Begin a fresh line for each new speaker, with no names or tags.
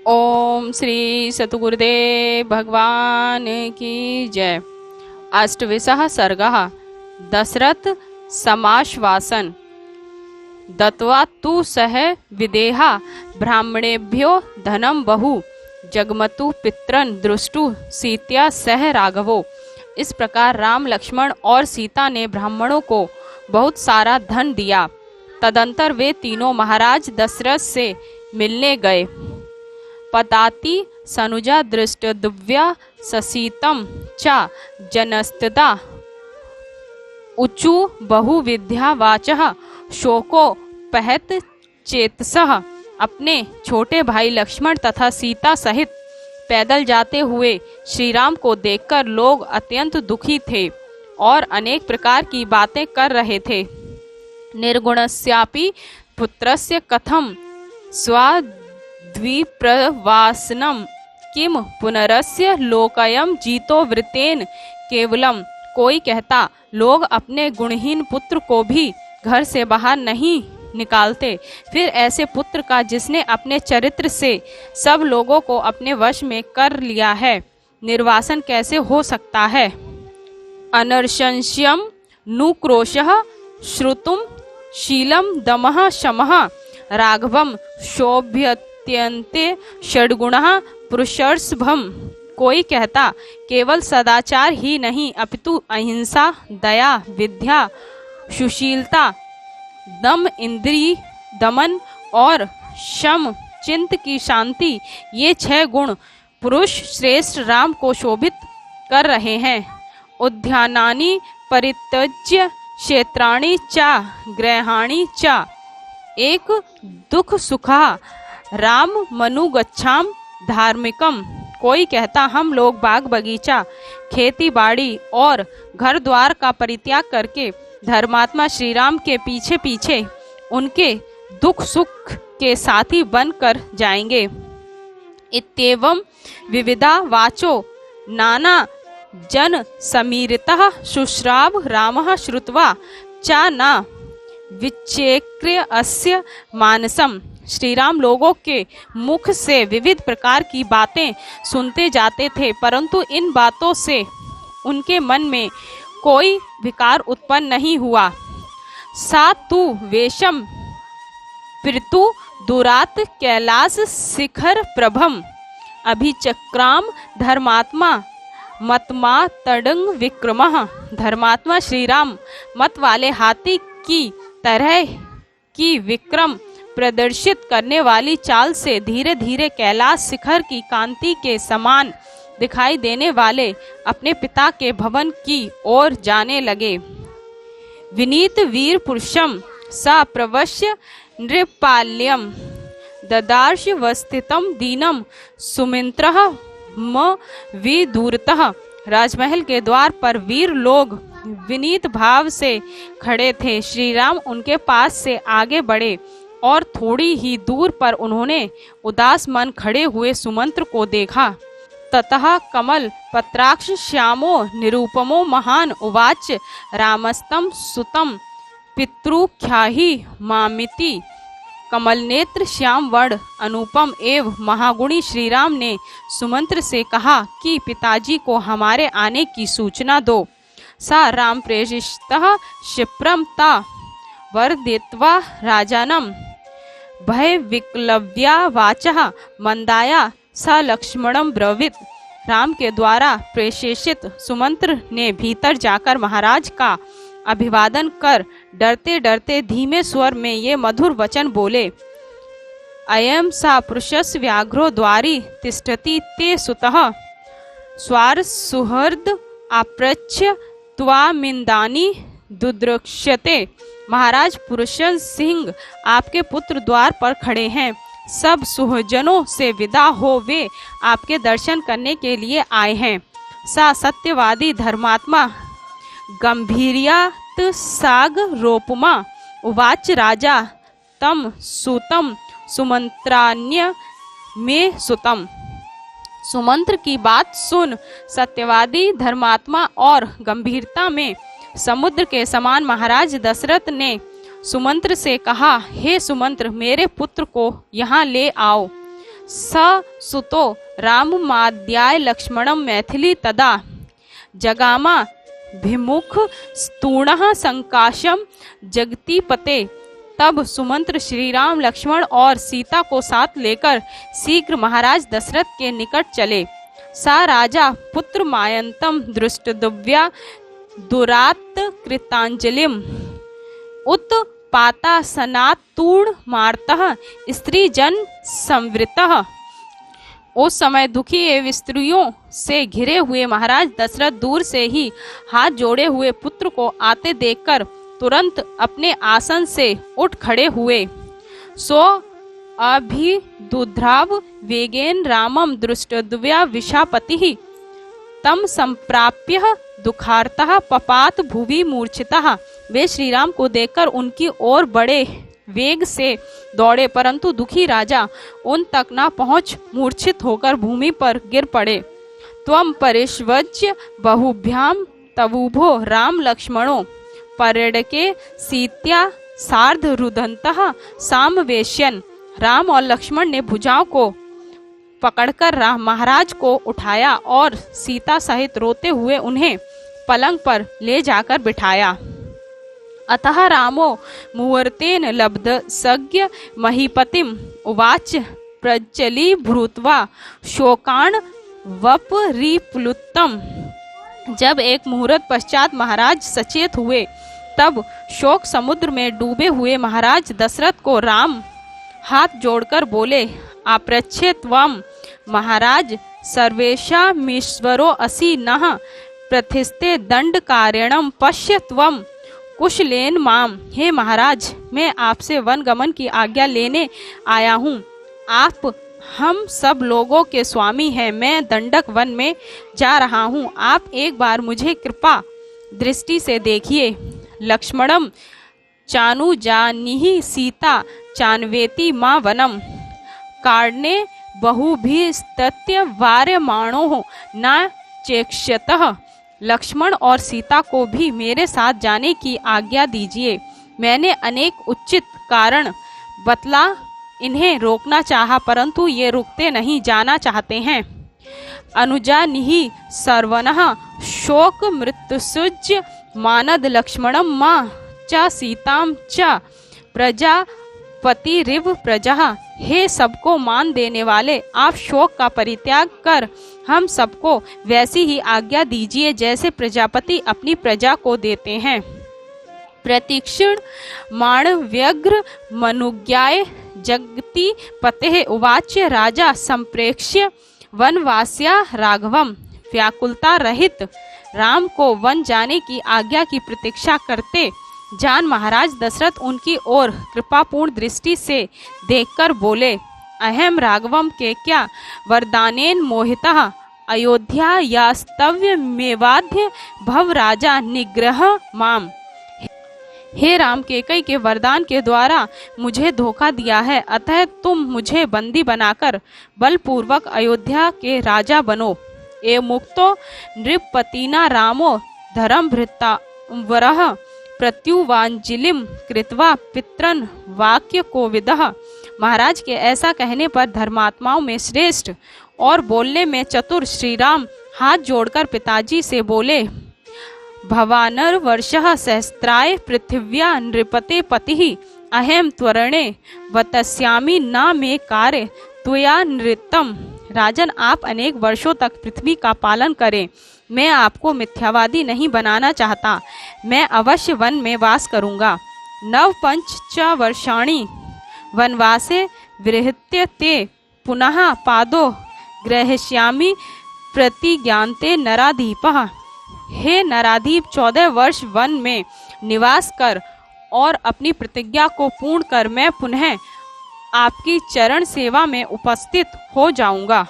ओम श्री सतगुरुदेव भगवान की जय। अष्टविशः सर्गः। दशरथ समाश्वासन। दत्वा तु सह विदेहा ब्राह्मणेभ्यो धनम बहु जगमतु पित्रन दृष्टु सीत्या सह राघवो। इस प्रकार राम, लक्ष्मण और सीता ने ब्राह्मणों को बहुत सारा धन दिया। तदंतर वे तीनों महाराज दशरथ से मिलने गए। पताति सनुजा दृष्ट दिव्या ससीतम च जनस्तदा उचु बहुविद्या वाचः शोको पहत चेतसः। अपने छोटे भाई लक्ष्मण तथा सीता सहित पैदल जाते हुए श्री राम को देखकर लोग अत्यंत दुखी थे और अनेक प्रकार की बातें कर रहे थे। निर्गुणस्यापि पुत्रस्य कथम द्विप्रवासनम किम पुनरस्य लोकयम जीतो वृतेन केवलम। कोई कहता, लोग अपने गुणहीन पुत्र को भी घर से बाहर नहीं निकालते, फिर ऐसे पुत्र का जिसने अपने चरित्र से सब लोगों को अपने वश में कर लिया है, निर्वासन कैसे हो सकता है। अनर्शंस्यम नुक्रोशः श्रुतुम शीलम दमः शमः राघवम शोभ्यत्यन्ते षड्गुणः पुरुषर्षभम। कोई कहता, केवल सदाचार ही नहीं अपितु अहिंसा, दया, विद्या, सुशीलता, दम, इंद्रिय दमन और शम चित्त की शांति, ये 6 गुण पुरुष श्रेष्ठ राम को शोभित कर रहे हैं। उद्यानानि परित्यज्य क्षेत्राणि च गृहाणि च एक दुख सुखा राम मनुगच्छाम धार्मिकम। कोई कहता, हम लोग बाग बगीचा, खेती बाड़ी और घर द्वार का परित्याग करके धर्मात्मा श्री राम के पीछे पीछे उनके दुख सुख के साथी बनकर जाएंगे। इत्येवं विविधा वाचो नाना जन समीरितः शुश्राव रामः श्रुत्वा च न विचेक्र्य अस्य मानसम। श्री राम लोगों के मुख से विविध प्रकार की बातें सुनते जाते थे, परंतु इन बातों से उनके मन में कोई विकार उत्पन्न नहीं हुआ। सा तु वेशम पृतु दुरात कैलास शिखर प्रभम अभिचक्राम धर्मात्मा मतमा तडंग विक्रमः। धर्मात्मा श्री राम मत वाले हाथी की तरह की विक्रम प्रदर्शित करने वाली चाल से धीरे धीरे कैलाश शिखर की कांति के समान दिखाई देने वाले अपने पिता के भवन की ओर जाने लगे। विनीत वीर पुरुषम सा प्रवश्य नृपाल्यम ददार्श वस्थितम दीनम सुमित्रः म विदूरतः। राजमहल के द्वार पर वीर लोग विनीत भाव से खड़े थे। श्री राम उनके पास से आगे बढ़े और थोड़ी ही दूर पर उन्होंने उदास मन खड़े हुए सुमंत्र को देखा। ततः कमल पत्राक्ष श्यामो निरूपमो महान उवाच रामस्तम सुतम पितृख्याहि मामिति। कमल नेत्र श्याम वर्ण अनुपम एवं महागुणी श्री राम ने सुमंत्र से कहा कि पिताजी को हमारे आने की सूचना दो। सा राम प्रेषितः क्षिप्रम ता वर्दित्वा राजानम भय विक्लव्या वाचः मंदाया स लक्ष्मणम ब्रवीत। राम के द्वारा प्रेषित सुमंत्र ने भीतर जाकर महाराज का अभिवादन कर डरते डरते धीमे स्वर में ये मधुर वचन बोले। अयम सा पुरुषस्य व्याघ्रो द्वारि तिष्ठति ते सुतः स्वार सुहृद आप्रच्छ त्वामिन्दानि दुद्रक्ष्यते। महाराज पुरुषन सिंह आपके पुत्र द्वार पर खड़े हैं। सब सुहजनों से विदा हो वे आपके दर्शन करने के लिए आए हैं। सा सत्यवादी धर्मात्मा गंभीर्यात साग रोपमा उवाच राजा तम सुतम सुमंत्रान्य में सुतम। सुमंत्र की बात सुन सत्यवादी धर्मात्मा और गंभीरता में समुद्र के समान महाराज दशरथ ने सुमंत्र से कहा, हे सुमंत्र, मेरे पुत्र को यहाँ ले आओ। स सुतो राममाद्याय लक्ष्मणं मैथिली तदा जगामा भिमुख स्तूणः संकाशम जगतीपते। तब सुमंत्र श्री राम लक्ष्मण और सीता को साथ लेकर शीघ्र महाराज दशरथ के निकट चले। सा राजा पुत्र मायंतम दृष्टद्रव्या दुरात कृतांजलिम उत्पाता सनातूर्ण मार्तः स्त्री जन संवृतः। उस समय दुखी एवं स्त्रियों से घिरे हुए महाराज दशरथ दूर से ही हाथ जोड़े हुए पुत्र को आते देखकर तुरंत अपने आसन से उठ खड़े हुए। सो अभिदुद्राव वेगेन रामम दृष्टद्वया विशापतिः तम संप्राप्य दुखार्तः पपात भुवि मूर्छितः। वे श्री राम को देखकर उनकी ओर बड़े वेग से दौड़े, परंतु दुखी राजा उन तक न पहुंच मूर्छित होकर भूमि पर गिर पड़े। त्वं परिष्वज्य बहुभ्याम तवुभो राम लक्ष्मणो पर्यटके सीत्या सार्ध रुदंतः सामवेश्यन। राम और लक्ष्मण ने भुजाओं को पकड़कर महाराज को उठाया और सीता सहित रोते हुए उन्हें पलंग पर ले जाकर बिठाया। अतः रामो मुहूर्तेन लब्ध सज्ञ महीपतिम उवाच प्रज्वली भूत्वा शोकान वपरिप्लुतम। जब एक मुहूर्त पश्चात महाराज सचेत हुए तब शोक समुद्र में डूबे हुए महाराज दशरथ को राम हाथ जोड़कर बोले, आप्रच्छे त्वं महाराज सर्वेषामीश्वरो असि नः प्रथिस्ते दंड कारणम पश्य त्वं कुशलेन माम। हे महाराज, मैं आपसे वन गमन की आज्ञा लेने आया हूँ। आप हम सब लोगों के स्वामी हैं। मैं दंडक वन में जा रहा हूँ। आप एक बार मुझे कृपा दृष्टि से देखिए। लक्ष्मणम चानुजानिहि सीता चान्वेति मां वनम कारणे बहुभिस्तत्य वार्यमाणो न चेक्ष्यतः। लक्ष्मण और सीता को भी मेरे साथ जाने की आज्ञा दीजिए। मैंने अनेक उचित कारण बतला इन्हें रोकना चाहा, परंतु ये रुकते नहीं, जाना चाहते हैं। अनुजानिहि सर्वनः शोक मृत्युसुज्य मानद लक्ष्मणम मां च सीताम च प्रजापतिरिव प्रजा। हे सबको मान देने वाले, आप शोक का परित्याग कर हम सबको वैसी ही आज्ञा दीजिए जैसे प्रजापति अपनी प्रजा को देते हैं। प्रतीक्षण माणव्यग्र मनुज्ञाय जगति पते उवाच राजा संप्रेक्ष्य वनवास्या राघवम। व्याकुलता रहित राम को वन जाने की आज्ञा की प्रतीक्षा करते जान महाराज दशरथ उनकी ओर कृपापूर्ण दृष्टि से देखकर बोले, अहम राघवम के क्या वरदानेन मोहितः अयोध्या यास्तव्य मेवाध्य भव राजा निग्रह माम। हे राम, केकई के वरदान के द्वारा मुझे धोखा दिया है, अतः तुम मुझे बंदी बनाकर बलपूर्वक अयोध्या के राजा बनो। ए मुक्तो नृपतिना रामो धर्म भृता वरः प्रत्युवांजलिम कृत्वा पितरन वाक्य कोविदः। महाराज के ऐसा कहने पर धर्मात्माओं में श्रेष्ठ और बोलने में चतुर श्री राम हाथ जोड़कर पिताजी से बोले, भवानर वर्षः सहस्त्राय पृथिव्या नृपते पतिः अहम त्वरणे वतस्यामि न मे कार्य त्वया नृतम। राजन, आप अनेक वर्षों तक पृथ्वी का पालन करें। मैं आपको मिथ्यावादी नहीं बनाना चाहता। मैं अवश्य वन में वास करूंगा। नव पंच च वर्षाणि वनवासे विरहत्य ते पुनः पादो ग्रहश्यामि प्रतिज्ञान्ते नराधीपः। हे नराधीप, 14 वर्ष वन में निवास कर और अपनी प्रतिज्ञा को पूर्ण कर मैं पुनः आपकी चरण सेवा में उपस्थित हो जाऊंगा।